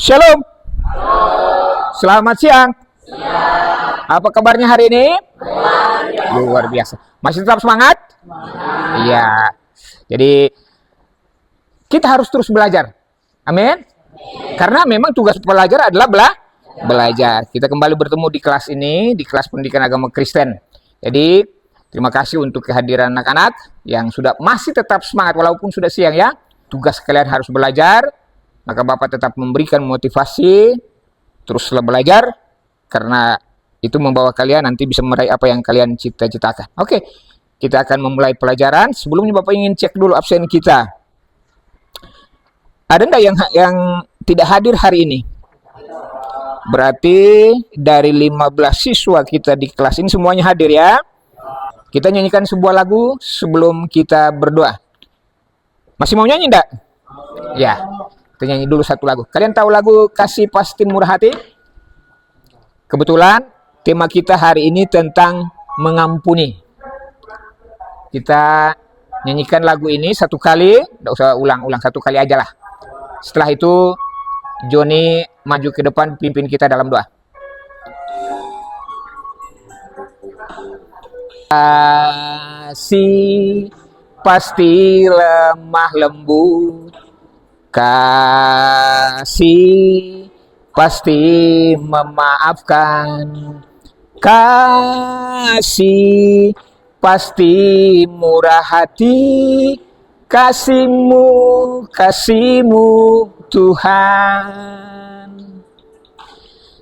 Shalom. Selamat siang. Apa kabarnya hari ini? Luar biasa. Masih tetap semangat? Iya. Jadi kita harus terus belajar. Amin. Karena memang tugas pelajar adalah belajar. Kita kembali bertemu di kelas ini, di kelas pendidikan agama Kristen. Jadi terima kasih untuk kehadiran anak-anak yang masih tetap semangat walaupun sudah siang ya. Tugas kalian harus belajar. Maka Bapak tetap memberikan motivasi, teruslah belajar, karena itu membawa kalian nanti bisa meraih apa yang kalian cita-citakan. Oke, kita akan memulai pelajaran. Sebelumnya Bapak ingin cek dulu absen kita. Ada enggak yang tidak hadir hari ini? Berarti dari 15 siswa kita di kelas ini semuanya hadir ya. Kita nyanyikan sebuah lagu sebelum kita berdoa. Masih mau nyanyi enggak? Ya. Kita nyanyi dulu satu lagu. Kalian tahu lagu Kasih Pasti Murah Hati? Kebetulan tema kita hari ini tentang mengampuni. Kita nyanyikan lagu ini satu kali, tidak usah ulang-ulang, satu kali aja lah. Setelah itu Joni maju ke depan pimpin kita dalam doa. Kasih pasti lemah lembut, kasih pasti memaafkan, kasih pasti murah hati, kasihmu Tuhan.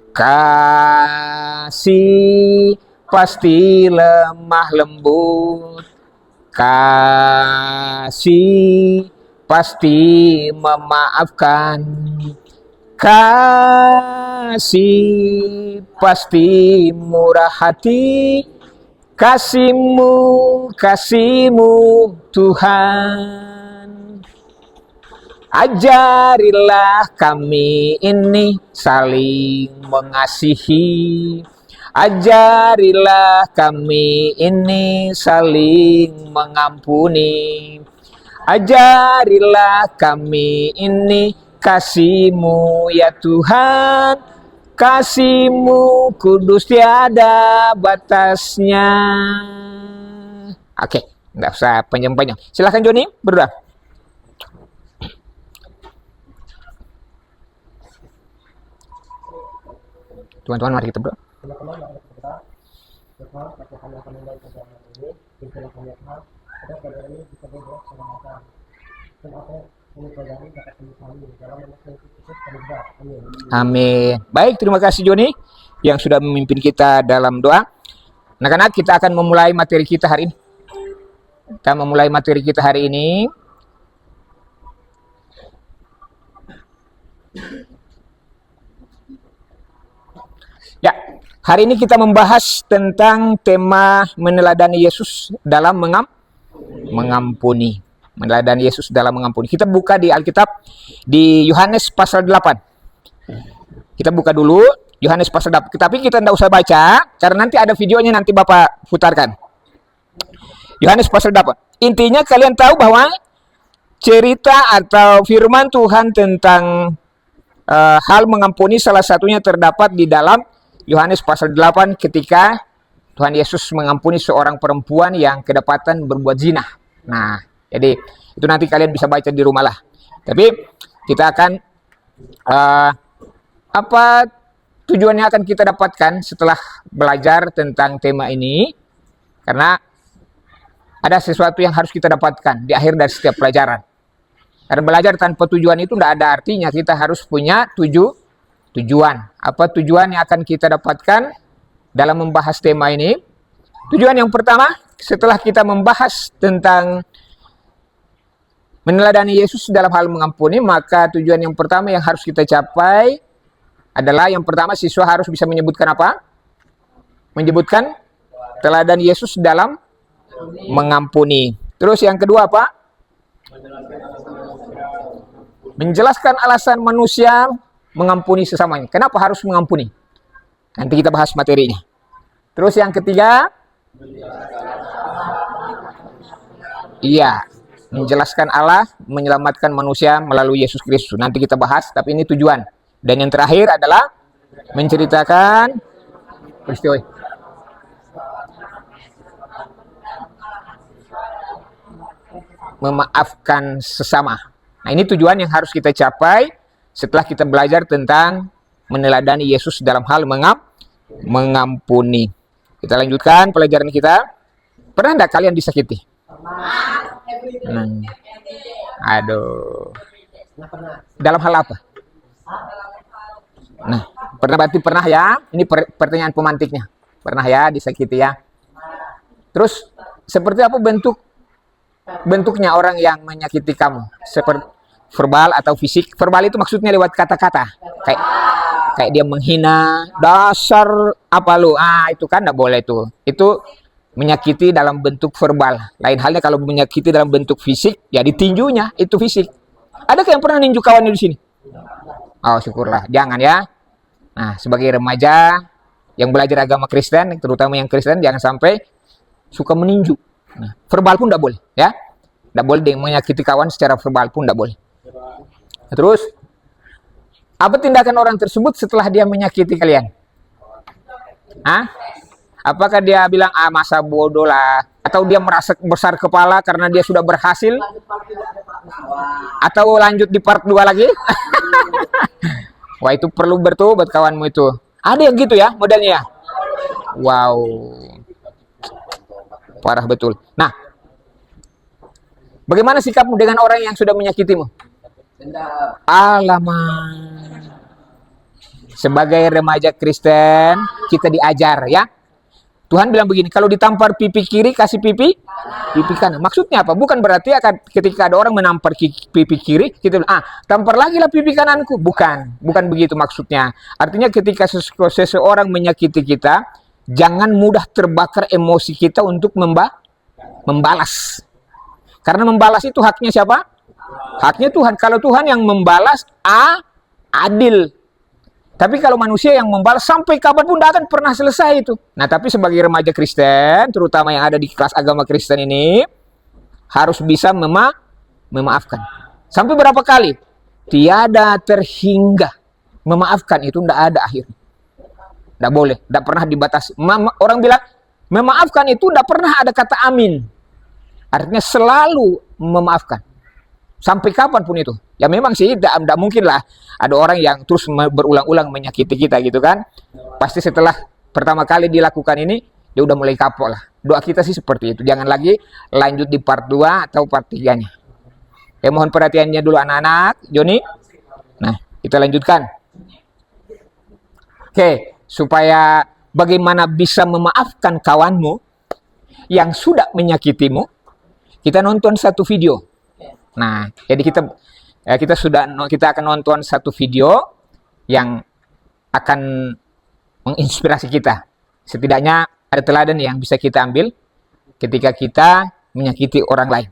Kasih pasti lemah lembut, kasih pasti memaafkan, kasih pasti murah hati, kasihmu Tuhan. Ajarilah kami ini saling mengasihi, ajarilah kami ini saling mengampuni, ajarilah kami ini kasih-Mu ya Tuhan, kasih-Mu kudus tiada batasnya. Oke, nggak usah panjang-panjang. Silakan Joni berdoa. Teman-teman mari kita berdoa. Amin. Baik, terima kasih Joni yang sudah memimpin kita dalam doa. Anak-anak, kita akan memulai materi kita hari ini. Kita memulai materi kita hari ini. Ya, hari ini kita membahas tentang tema meneladani Yesus dalam mengampuni. Meneladani Yesus dalam mengampuni. Kita buka di Alkitab di Yohanes pasal 8. Kita buka dulu Yohanes pasal 8. Tapi kita tidak usah baca karena nanti ada videonya, nanti Bapak putarkan. Yohanes pasal 8. Intinya kalian tahu bahwa cerita atau firman Tuhan tentang hal mengampuni salah satunya terdapat di dalam Yohanes pasal 8 ketika Tuhan Yesus mengampuni seorang perempuan yang kedapatan berbuat zina. Nah, jadi itu nanti kalian bisa baca di rumah lah. Tapi kita akan apa tujuannya akan kita dapatkan setelah belajar tentang tema ini, karena ada sesuatu yang harus kita dapatkan di akhir dari setiap pelajaran. Karena belajar tanpa tujuan itu tidak ada artinya. Kita harus punya tujuan. Apa tujuan yang akan kita dapatkan dalam membahas tema ini? Tujuan yang pertama, setelah kita membahas tentang meneladani Yesus dalam hal mengampuni, maka tujuan yang pertama yang harus kita capai adalah yang pertama, siswa harus bisa menyebutkan apa? Menyebutkan teladan Yesus dalam mengampuni. Terus yang kedua apa? Menjelaskan alasan manusia mengampuni sesamanya. Kenapa harus mengampuni? Nanti kita bahas materinya. Terus yang ketiga, iya, menjelaskan Allah menyelamatkan manusia melalui Yesus Kristus. Nanti kita bahas, tapi ini tujuan. Dan yang terakhir adalah menceritakan peristiwa memaafkan sesama. Nah, ini tujuan yang harus kita capai setelah kita belajar tentang meneladani Yesus dalam hal mengampuni. Kita lanjutkan pelajaran kita. Pernah enggak kalian disakiti? Aduh. Dalam hal apa? Nah, pernah berarti pernah ya? Ini pertanyaan pemantiknya. Pernah ya disakiti ya? Terus seperti apa bentuknya orang yang menyakiti kamu? Seperti verbal atau fisik? Verbal itu maksudnya lewat kata-kata. Kayak dia menghina, dasar apa lu? Itu kan enggak boleh tuh. Itu menyakiti dalam bentuk verbal. Lain halnya kalau menyakiti dalam bentuk fisik, ya ditinjunya itu fisik. Adakah yang pernah ninju kawannya di sini? Oh, syukurlah. Jangan ya. Nah, sebagai remaja yang belajar agama Kristen, terutama yang Kristen, jangan sampai suka meninju. Nah, verbal pun tidak boleh, ya. Tidak boleh menyakiti kawan secara verbal pun tidak boleh. Terus, apa tindakan orang tersebut setelah dia menyakiti kalian? Apakah dia bilang, masa bodoh lah? Atau dia merasa besar kepala karena dia sudah berhasil? Atau lanjut di part 2 lagi? Wah, itu perlu bertobat kawanmu itu. Ada yang gitu ya modelnya. Wow. Parah betul. Nah, bagaimana sikapmu dengan orang yang sudah menyakitimu? Alamak. Sebagai remaja Kristen, kita diajar ya. Tuhan bilang begini, kalau ditampar pipi kiri, kasih pipi kanan. Maksudnya apa? Bukan berarti ketika ada orang menampar pipi kiri, kita bilang, tampar lagi lah pipi kananku. Bukan begitu maksudnya. Artinya ketika seseorang menyakiti kita, jangan mudah terbakar emosi kita untuk membalas. Karena membalas itu haknya siapa? Haknya Tuhan. Kalau Tuhan yang membalas, adil. Tapi kalau manusia yang membalas sampai kapanpun tidak akan pernah selesai itu. Nah, tapi sebagai remaja Kristen, terutama yang ada di kelas agama Kristen ini, harus bisa memaafkan. Sampai berapa kali? Tiada terhingga. Memaafkan itu tidak ada akhirnya. Tidak boleh, tidak pernah dibatasi. Orang bilang, memaafkan itu tidak pernah ada kata amin. Artinya selalu memaafkan. Sampai kapanpun itu. Ya memang sih, tidak mungkin lah ada orang yang terus berulang-ulang menyakiti kita gitu kan. Pasti setelah pertama kali dilakukan ini, dia udah mulai kapok lah. Doa kita sih seperti itu. Jangan lagi lanjut di part 2 atau part 3-nya. Mohon perhatiannya dulu anak-anak. Joni. Nah, kita lanjutkan. Oke, supaya bagaimana bisa memaafkan kawanmu yang sudah menyakitimu, kita nonton satu video. Nah, jadi kita akan nonton satu video yang akan menginspirasi kita. Setidaknya ada teladan yang bisa kita ambil ketika kita menyakiti orang lain.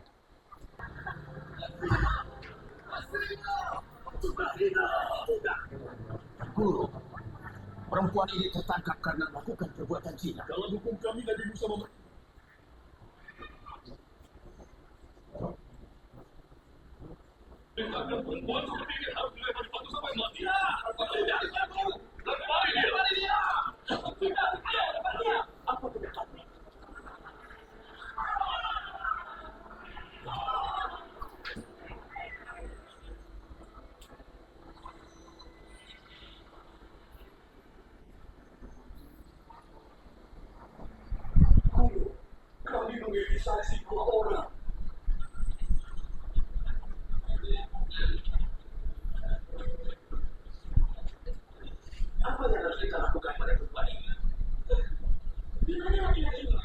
Guru, perempuan ini tertangkap karena melakukan perbuatan zina. Dalam hukum kami Nabi Musa perintahkan perempuan seperti ini harus dilempar di batu sampai mati. Apa pendekatannya? Kami memiliki saksi 2 orang. Apa yang harus kita lakukan pada perempuan ini? Di mana laki-laki ini?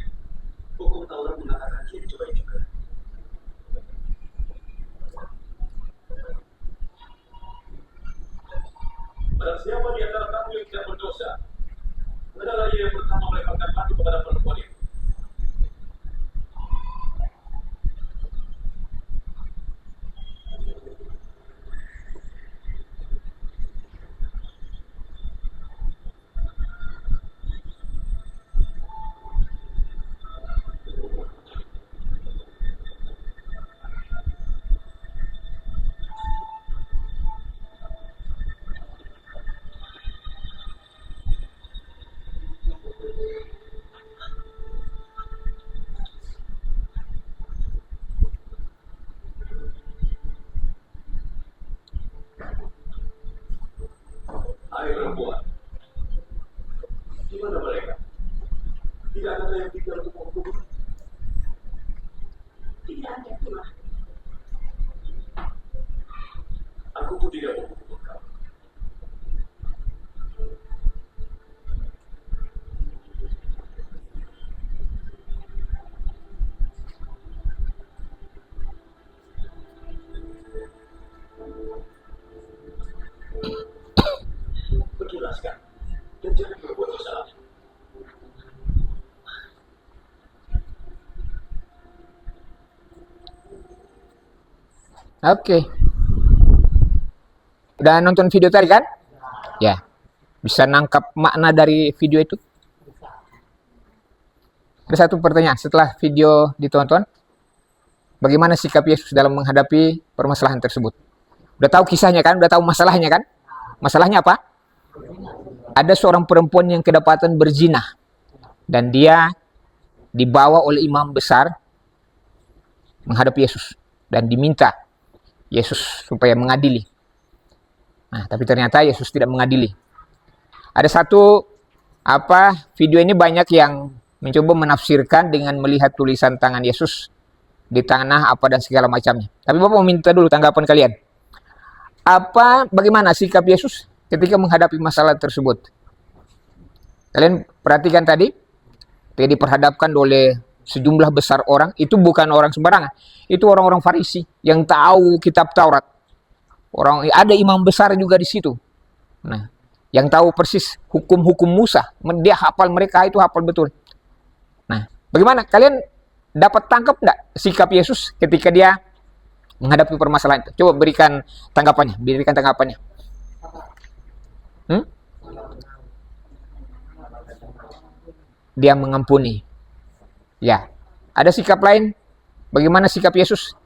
Hukum Taurat mengatakan dia dicobai juga. Barang siapa di antara kamu yang tidak berdosa, adalah ia yang pertama melemparkan batu kepada perempuan itu. Oke. Udah nonton video tadi kan? Ya. Bisa nangkap makna dari video itu? Ada satu pertanyaan setelah video ditonton. Bagaimana sikap Yesus dalam menghadapi permasalahan tersebut? Udah tahu kisahnya kan? Udah tahu masalahnya kan? Masalahnya apa? Ada seorang perempuan yang kedapatan berzina. Dan dia dibawa oleh imam besar menghadap Yesus. Dan diminta Yesus supaya mengadili. Nah, tapi ternyata Yesus tidak mengadili. Ada satu video ini banyak yang mencoba menafsirkan dengan melihat tulisan tangan Yesus di tanah apa dan segala macamnya. Tapi Bapak mau minta dulu tanggapan kalian. Bagaimana sikap Yesus ketika menghadapi masalah tersebut? Kalian perhatikan tadi, dia diperhadapkan oleh sejumlah besar orang. Itu bukan orang sembarangan. Itu orang-orang Farisi yang tahu kitab Taurat. Ada imam besar juga di situ. Nah, yang tahu persis hukum-hukum Musa. Dia hafal, mereka itu hafal betul. Nah, bagaimana? Kalian dapat tangkap enggak sikap Yesus ketika dia menghadapi permasalahan itu? Coba berikan tanggapannya. Dia mengampuni. Ya. Ada sikap lain? Bagaimana sikap Yesus?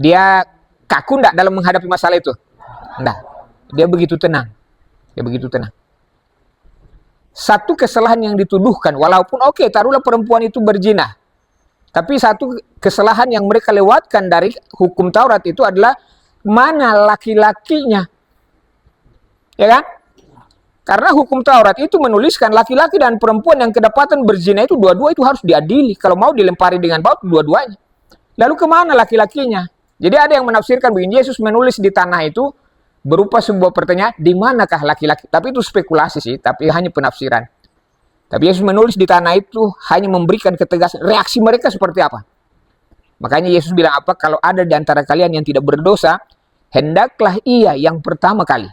Dia kaku enggak dalam menghadapi masalah itu? Enggak. Dia begitu tenang. Satu kesalahan yang dituduhkan, walaupun taruhlah perempuan itu berzina. Tapi satu kesalahan yang mereka lewatkan dari hukum Taurat itu adalah mana laki-lakinya. Ya kan? Karena hukum Taurat itu menuliskan laki-laki dan perempuan yang kedapatan berzina itu dua-dua itu harus diadili. Kalau mau dilempari dengan batu dua-duanya. Lalu kemana laki-lakinya? Jadi ada yang menafsirkan begini, Yesus menulis di tanah itu berupa sebuah pertanyaan, di manakah laki-laki? Tapi itu spekulasi sih, tapi hanya penafsiran. Tapi Yesus menulis di tanah itu hanya memberikan ketegasan. Reaksi mereka seperti apa? Makanya Yesus bilang apa? Kalau ada di antara kalian yang tidak berdosa, hendaklah ia yang pertama kali.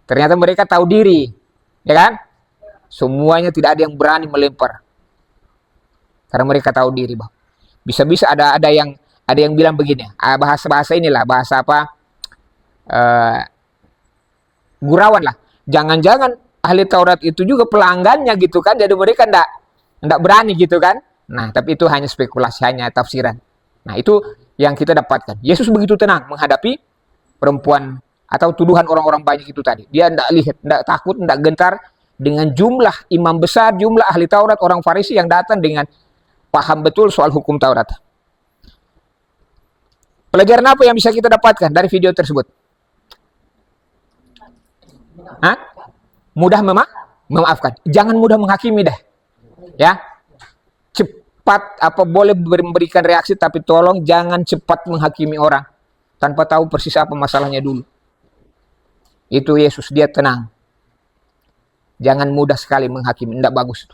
Ternyata mereka tahu diri, ya kan? Semuanya tidak ada yang berani melempar. Karena mereka tahu diri, Bang. Bisa-bisa ada yang bilang begini, bahasa inilah, bahasa apa? Gurauan lah. Jangan-jangan ahli Taurat itu juga pelanggannya gitu kan, jadi mereka ndak berani gitu kan. Nah, tapi itu hanya spekulasi, hanya tafsiran. Nah, itu yang kita dapatkan. Yesus begitu tenang menghadapi perempuan atau tuduhan orang-orang banyak itu tadi. Dia ndak takut, ndak gentar dengan jumlah imam besar, jumlah ahli Taurat, orang Farisi yang datang dengan paham betul soal hukum Taurat. Pelajaran apa yang bisa kita dapatkan dari video tersebut? Mudah memaafkan. Jangan mudah menghakimi dah. Ya. Cepat boleh memberikan reaksi, tapi tolong jangan cepat menghakimi orang tanpa tahu persis apa masalahnya dulu. Itu Yesus, dia tenang. Jangan mudah sekali menghakimi, tidak bagus.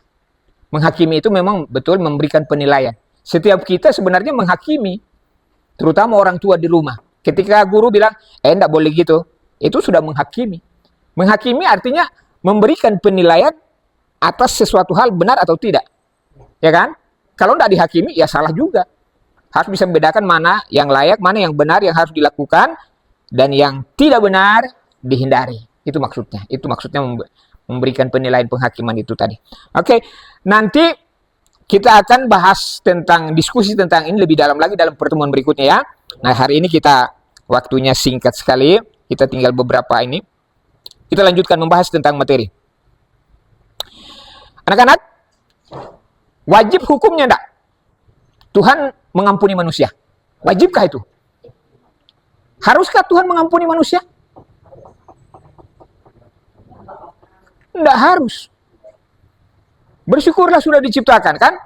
Menghakimi itu memang betul memberikan penilaian. Setiap kita sebenarnya menghakimi, terutama orang tua di rumah. Ketika guru bilang, enggak boleh gitu, itu sudah menghakimi. Menghakimi artinya memberikan penilaian atas sesuatu hal benar atau tidak. Ya kan? Kalau enggak dihakimi, ya salah juga. Harus bisa membedakan mana yang layak, mana yang benar, yang harus dilakukan, dan yang tidak benar, dihindari. Itu maksudnya. Itu maksudnya memberikan penilaian penghakiman itu tadi. Oke, nanti kita akan bahas diskusi tentang ini lebih dalam lagi dalam pertemuan berikutnya ya. Nah, hari ini waktunya singkat sekali. Kita tinggal beberapa ini. Kita lanjutkan membahas tentang materi. Anak-anak, wajib hukumnya enggak? Tuhan mengampuni manusia. Wajibkah itu? Haruskah Tuhan mengampuni manusia? Enggak harus. Bersyukurlah sudah diciptakan kan?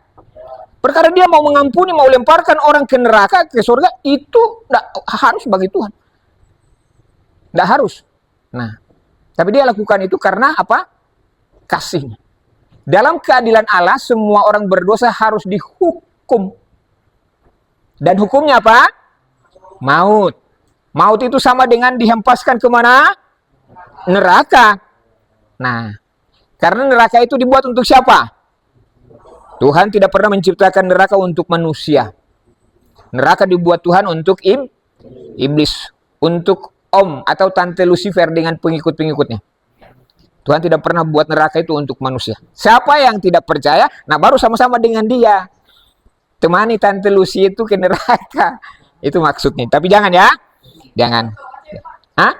Perkara dia mau mengampuni, mau lemparkan orang ke neraka, ke surga, itu enggak harus bagi Tuhan. Enggak harus. Nah, tapi dia lakukan itu karena apa? Kasihnya. Dalam keadilan Allah, semua orang berdosa harus dihukum. Dan hukumnya apa? Maut. Maut itu sama dengan dihempaskan kemana? Neraka. Nah, karena neraka itu dibuat untuk siapa? Tuhan tidak pernah menciptakan neraka untuk manusia. Neraka dibuat Tuhan untuk iblis, untuk om atau tante Lucifer dengan pengikut-pengikutnya. Tuhan tidak pernah buat neraka itu untuk manusia. Siapa yang tidak percaya, nah baru sama-sama dengan dia. Temani tante Lucy itu ke neraka. Itu maksudnya. Tapi jangan ya. Jangan. Hah?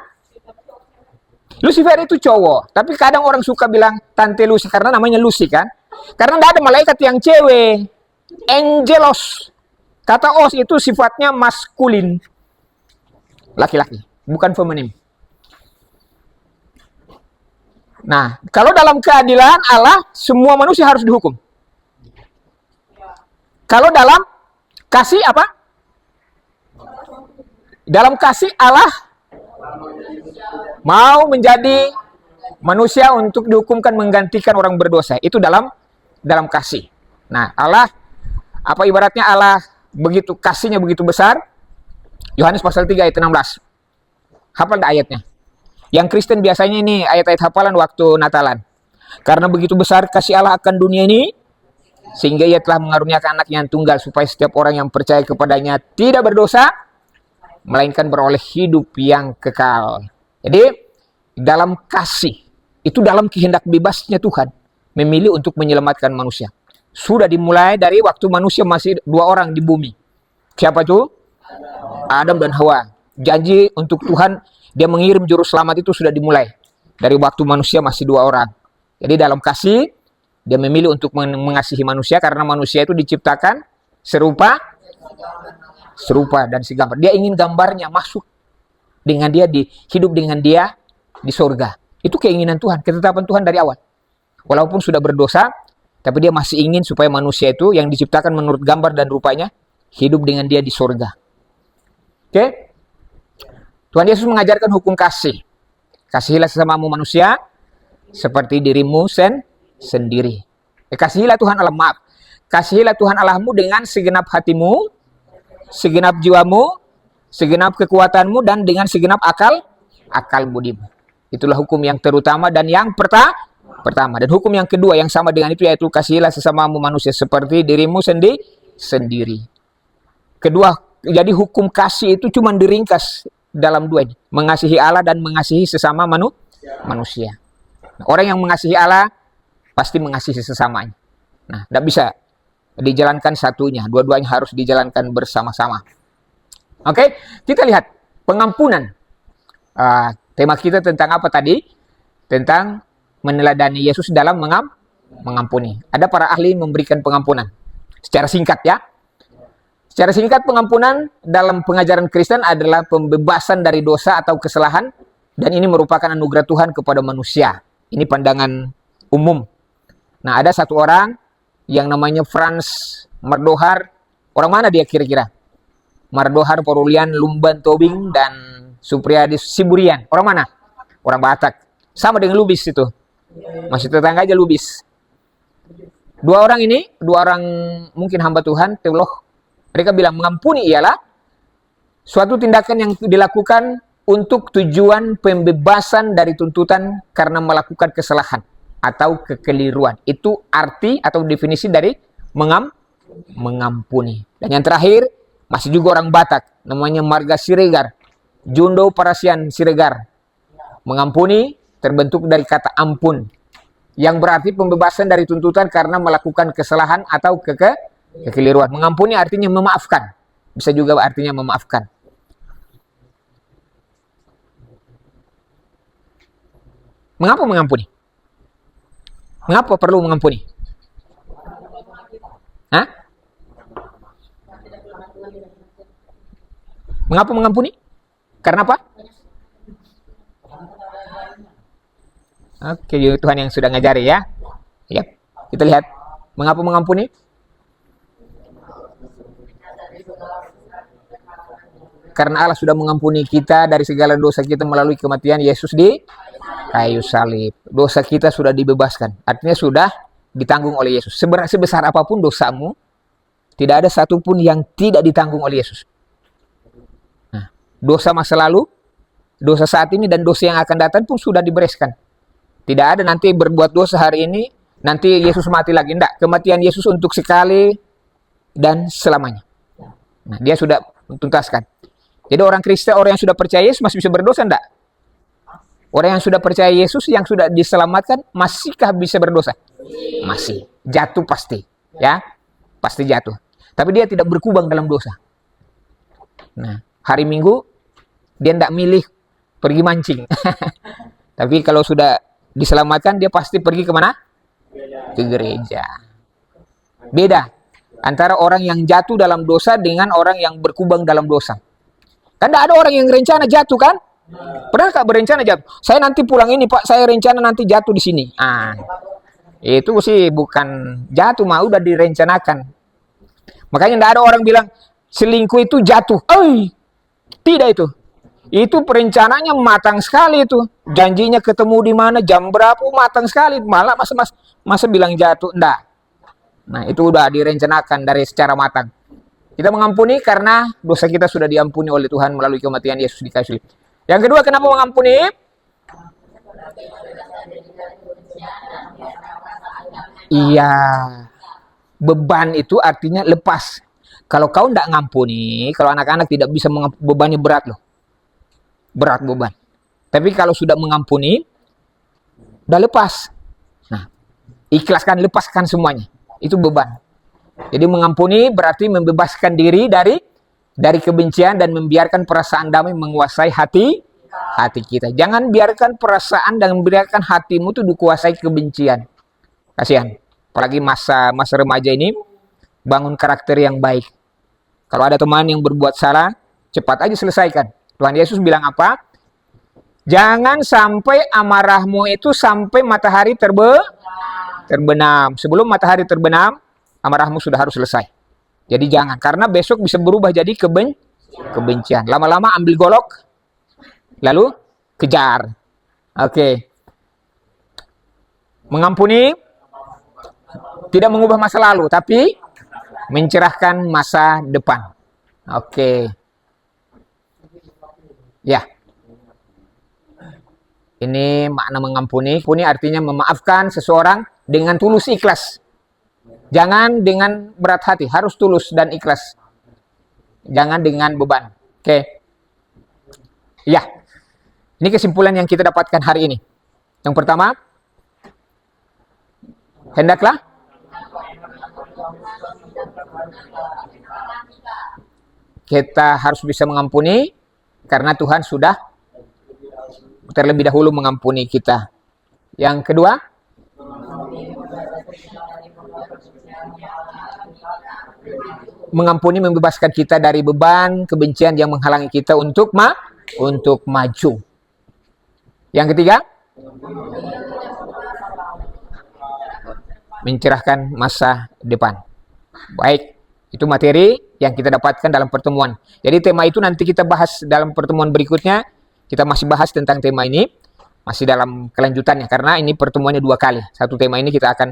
Lucifer itu cowok. Tapi kadang orang suka bilang tante Lucy karena namanya Lucy kan. Karena tidak ada malaikat yang cewek. Angelos. Kata os itu sifatnya maskulin. Laki-laki. Bukan feminim. Nah, kalau dalam keadilan Allah, semua manusia harus dihukum. Kalau dalam kasih apa? Dalam kasih Allah mau menjadi manusia untuk dihukumkan menggantikan orang berdosa. Itu dalam kasih. Nah, Allah apa ibaratnya Allah begitu kasihnya begitu besar. Yohanes pasal 3 ayat 16. Hafal ayatnya. Yang Kristen biasanya ini ayat-ayat hafalan waktu Natalan. Karena begitu besar kasih Allah akan dunia ini, sehingga ia telah mengaruniakan anaknya yang tunggal, supaya setiap orang yang percaya kepadanya tidak berdosa, melainkan beroleh hidup yang kekal. Jadi, dalam kasih, itu dalam kehendak bebasnya Tuhan, memilih untuk menyelamatkan manusia. Sudah dimulai dari waktu manusia masih 2 orang di bumi. Siapa itu? Adam dan Hawa. Janji untuk Tuhan, dia mengirim juru selamat itu sudah dimulai dari waktu manusia masih 2 orang. Jadi dalam kasih, dia memilih untuk mengasihi manusia karena manusia itu diciptakan serupa dan segambar. Dia ingin gambarnya masuk dengan dia, hidup dengan dia di surga. Itu keinginan Tuhan, ketetapan Tuhan dari awal. Walaupun sudah berdosa, tapi dia masih ingin supaya manusia itu yang diciptakan menurut gambar dan rupanya hidup dengan dia di surga. Oke? Tuhan Yesus mengajarkan hukum kasih. Kasihilah sesamamu manusia seperti dirimu sendiri. Kasihilah Tuhan Allah, maaf. Kasihilah Tuhan Allahmu dengan segenap hatimu, segenap jiwamu, segenap kekuatanmu, dan dengan segenap akal budimu. Itulah hukum yang terutama dan yang pertama. Dan hukum yang kedua yang sama dengan itu yaitu kasihilah sesamamu manusia seperti dirimu sendiri. Kedua, jadi hukum kasih itu cuma diringkas dalam 2 ini. Mengasihi Allah dan mengasihi sesama manusia. Nah, orang yang mengasihi Allah pasti mengasihi sesamanya. Nah, tidak bisa dijalankan satunya. Dua-duanya harus dijalankan bersama-sama. Oke, kita lihat pengampunan. Tema kita tentang apa tadi? Tentang meneladani Yesus dalam mengampuni. Ada para ahli memberikan pengampunan. Secara singkat ya. Secara singkat, pengampunan dalam pengajaran Kristen adalah pembebasan dari dosa atau kesalahan, dan ini merupakan anugerah Tuhan kepada manusia. Ini pandangan umum. Nah, ada satu orang yang namanya Franz Mardohar. Orang mana dia kira-kira? Mardohar, Porulian, Lumban Tobing, dan Supriyadis Siburian. Orang mana? Orang Batak. Sama dengan Lubis itu. Masih tetangga aja Lubis. 2 orang ini, 2 orang mungkin hamba Tuhan, teolog. Mereka bilang mengampuni ialah suatu tindakan yang dilakukan untuk tujuan pembebasan dari tuntutan karena melakukan kesalahan atau kekeliruan. Itu arti atau definisi dari mengampuni. Dan yang terakhir, masih juga orang Batak, namanya Marga Siregar, Jundo Parasian Siregar. Mengampuni terbentuk dari kata ampun, yang berarti pembebasan dari tuntutan karena melakukan kesalahan atau kekeliruan. Mengampuni artinya memaafkan. Bisa juga artinya memaafkan. Mengapa mengampuni? Mengapa perlu mengampuni? Hah? Mengapa mengampuni? Karena apa? Oke, Tuhan yang sudah ngajari ya. Ya, kita lihat. Mengapa mengampuni? Karena Allah sudah mengampuni kita dari segala dosa kita melalui kematian Yesus di kayu salib. Dosa kita sudah dibebaskan. Artinya sudah ditanggung oleh Yesus. Sebesar apapun dosamu, tidak ada satupun yang tidak ditanggung oleh Yesus. Nah, dosa masa lalu, dosa saat ini, dan dosa yang akan datang pun sudah dibereskan. Tidak ada nanti berbuat dosa hari ini, nanti Yesus mati lagi. Enggak, kematian Yesus untuk sekali dan selamanya. Nah, dia sudah tuntaskan. Jadi orang Kristen, orang yang sudah percaya Yesus masih bisa berdosa enggak? Orang yang sudah percaya Yesus, yang sudah diselamatkan, masihkah bisa berdosa? Masih. Jatuh pasti. Ya, pasti jatuh. Tapi dia tidak berkubang dalam dosa. Nah, hari Minggu, dia tidak milih pergi mancing. Tapi kalau sudah diselamatkan, dia pasti pergi kemana? Ke gereja. Beda antara orang yang jatuh dalam dosa dengan orang yang berkubang dalam dosa. Kan tidak ada orang yang rencana jatuh kan? Pernah nggak berencana jatuh? Saya nanti pulang ini Pak, saya rencana nanti jatuh di sini. Itu sih bukan jatuh, mah udah direncanakan. Makanya tidak ada orang bilang selingkuh itu jatuh. Tidak itu. Itu perencanaannya matang sekali itu. Janjinya ketemu di mana, jam berapa, matang sekali. Malah masa bilang jatuh, enggak. Nah, itu udah direncanakan dari secara matang. Kita mengampuni karena dosa kita sudah diampuni oleh Tuhan melalui kematian Yesus di kayu salib. Yang kedua, kenapa mengampuni? Iya. Beban itu artinya lepas. Kalau kau tidak ngampuni, kalau anak-anak tidak bisa bebannya berat loh. Berat beban. Tapi kalau sudah mengampuni, udah lepas. Nah, ikhlaskan, lepaskan semuanya. Itu beban. Jadi mengampuni berarti membebaskan diri dari kebencian dan membiarkan perasaan damai menguasai hati kita. Jangan biarkan perasaan dan biarkan hatimu itu dikuasai kebencian. Kasihan. Apalagi masa remaja ini, bangun karakter yang baik. Kalau ada teman yang berbuat salah, cepat aja selesaikan. Tuhan Yesus bilang apa? Jangan sampai amarahmu itu sampai matahari terbenam. Sebelum matahari terbenam, amarahmu sudah harus selesai. Jadi jangan, karena besok bisa berubah jadi kebencian. Lama-lama ambil golok, lalu kejar. Oke. Mengampuni tidak mengubah masa lalu, tapi mencerahkan masa depan. Oke. Ya. Ini makna mengampuni. Mengampuni artinya memaafkan seseorang dengan tulus ikhlas. Jangan dengan berat hati, harus tulus dan ikhlas. Jangan dengan beban. Oke. Ya. Ini kesimpulan yang kita dapatkan hari ini. Yang pertama, hendaklah kita harus bisa mengampuni karena Tuhan sudah terlebih dahulu mengampuni kita. Yang kedua, mengampuni membebaskan kita dari beban kebencian yang menghalangi kita untuk maju. Yang ketiga, mencerahkan masa depan. Baik, itu materi yang kita dapatkan dalam pertemuan. Jadi tema itu nanti kita bahas dalam pertemuan berikutnya. Kita masih bahas tentang tema ini, masih dalam kelanjutannya, karena ini pertemuannya 2 kali. Satu tema ini kita akan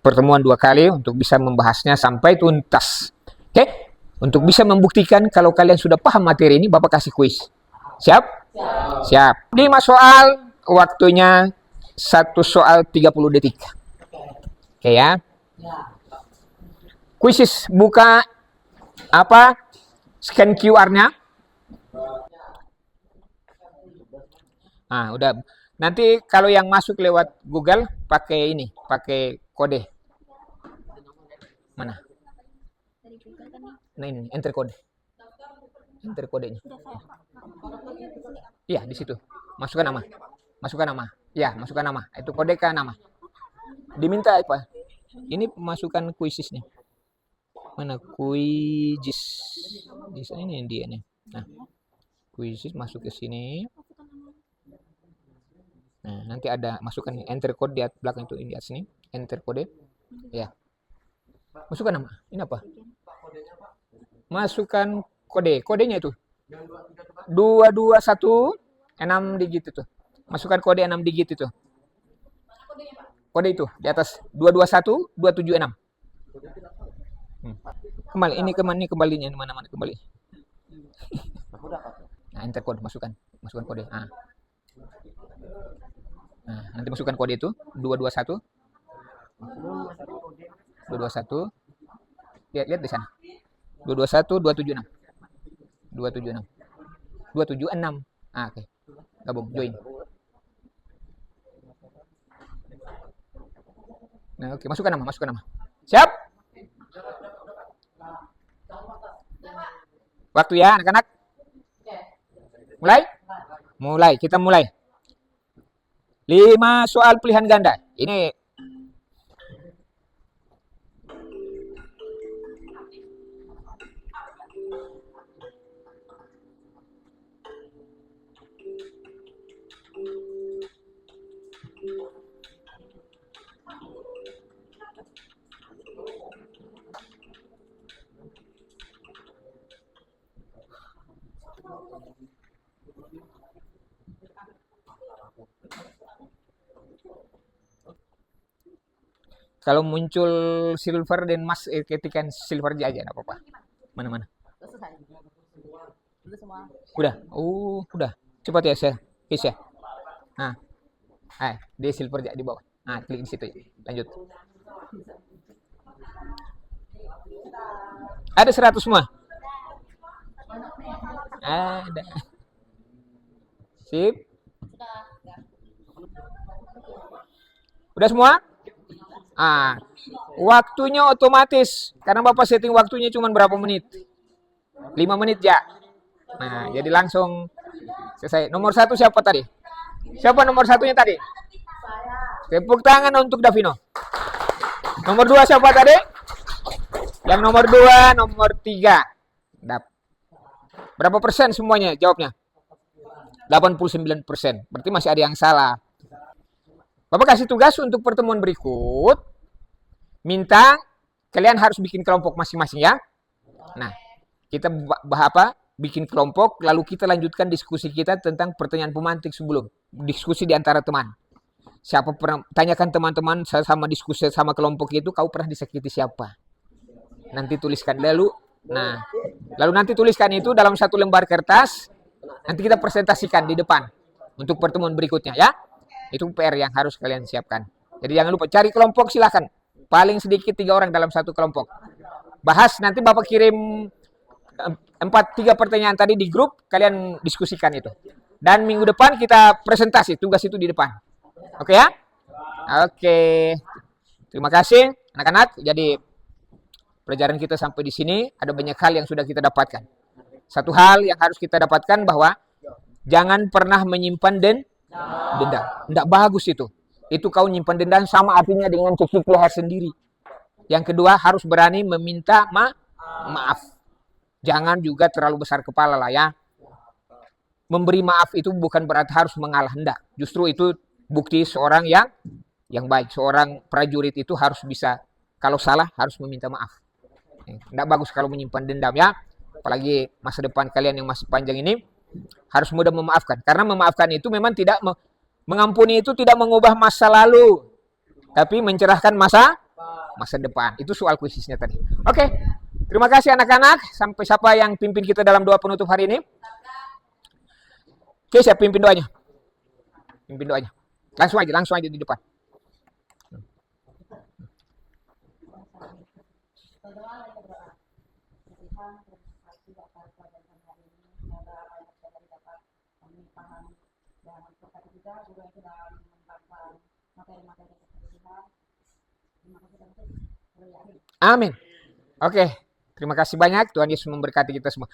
pertemuan 2 kali untuk bisa membahasnya sampai tuntas. Oke? Untuk bisa membuktikan kalau kalian sudah paham materi ini, Bapak kasih kuis. Siap? Siap. 5 soal, waktunya 1 soal 30 detik. Oke ya? Kuisis, buka apa? Scan QR-nya. Udah. Nanti kalau yang masuk lewat Google pakai ini, pakai kode. Mana? Nah ini, enter kode. Enter kodenya. Iya, di situ. Masukkan nama. Masukkan nama. Ya, masukkan nama. Itu kode ke nama. Diminta apa? Ini masukkan kuisis nih. Mana kuisis? Di sini dia nih. Nah, kuisis masuk ke sini. Nah, nanti ada masukkan enter code di belakang itu, di atas sini. Enter kode. Ya. Masukkan nama. Ini apa? Masukkan kode. Kodenya itu 221 6 digit itu. Masukkan kode 6 digit itu. Kode itu di atas 221 276. Kembali ini kembalinya mana kembali. Nah, enter kode masukkan kode. Nah, nanti masukkan kode itu 221 221. Lihat di sana. 221 276. 276. 276. Ah, oke. Gabung, join. Nah, oke, masukkan nama. Siap? Waktu ya, anak-anak. Mulai, kita mulai. 5 soal pilihan ganda. Ini kalau muncul silver dan emas, ketikan silver aja, enggak apa-apa. Mana? Udah. Oh, udah. Cepat ya, saya. Oke, ya. Nah. Dia silver aja di bawah. Nah, klik di situ. Lanjut. Ada 100 semua? Ada. Sip. Udah semua? Waktunya otomatis. Karena Bapak setting waktunya cuma berapa menit? 5 menit ya. Nah, jadi langsung selesai. Nomor 1 siapa tadi? Siapa nomor 1-nya tadi? Tepuk tangan untuk Davino. Nomor 2 siapa tadi? Yang nomor 2, nomor 3. Berapa persen semuanya jawabnya? 89%. Berarti masih ada yang salah. Bapak kasih tugas untuk pertemuan berikut. Minta kalian harus bikin kelompok masing-masing ya. Nah, kita bikin kelompok, lalu kita lanjutkan diskusi kita tentang pertanyaan pemantik sebelum. Diskusi di antara teman. Siapa pernah, tanyakan teman-teman sama diskusi sama kelompok itu, kau pernah disakiti siapa? Nanti tuliskan dulu. Nah, lalu nanti tuliskan itu dalam 1 lembar kertas. Nanti kita presentasikan di depan untuk pertemuan berikutnya ya. Itu PR yang harus kalian siapkan. Jadi jangan lupa cari kelompok, silakan. Paling sedikit 3 orang dalam 1 kelompok. Bahas, nanti Bapak kirim 3 pertanyaan tadi di grup, kalian diskusikan itu. Dan minggu depan kita presentasi, tugas itu di depan. Oke ya? Oke. Terima kasih anak-anak. Jadi pelajaran kita sampai di sini, ada banyak hal yang sudah kita dapatkan. Satu hal yang harus kita dapatkan bahwa jangan pernah menyimpan dendam. Tidak bagus itu. Itu kau nyimpan dendam sama artinya dengan cekik leher sendiri. Yang kedua, harus berani meminta maaf. Jangan juga terlalu besar kepala lah ya. Memberi maaf itu bukan berarti harus mengalah, hendak. Justru itu bukti seorang yang baik. Seorang prajurit itu harus bisa, kalau salah harus meminta maaf. Tidak bagus kalau menyimpan dendam ya. Apalagi masa depan kalian yang masih panjang ini, harus mudah memaafkan. Karena memaafkan itu memang tidak, mengampuni itu tidak mengubah masa lalu, tapi mencerahkan masa depan. Itu soal kuisisnya tadi. Oke. Terima kasih anak-anak. Sampai siapa yang pimpin kita dalam doa penutup hari ini? Oke, siap pimpin doanya. Pimpin doanya. Langsung aja di depan. Amin. Oke. Terima kasih banyak. Tuhan Yesus memberkati kita semua.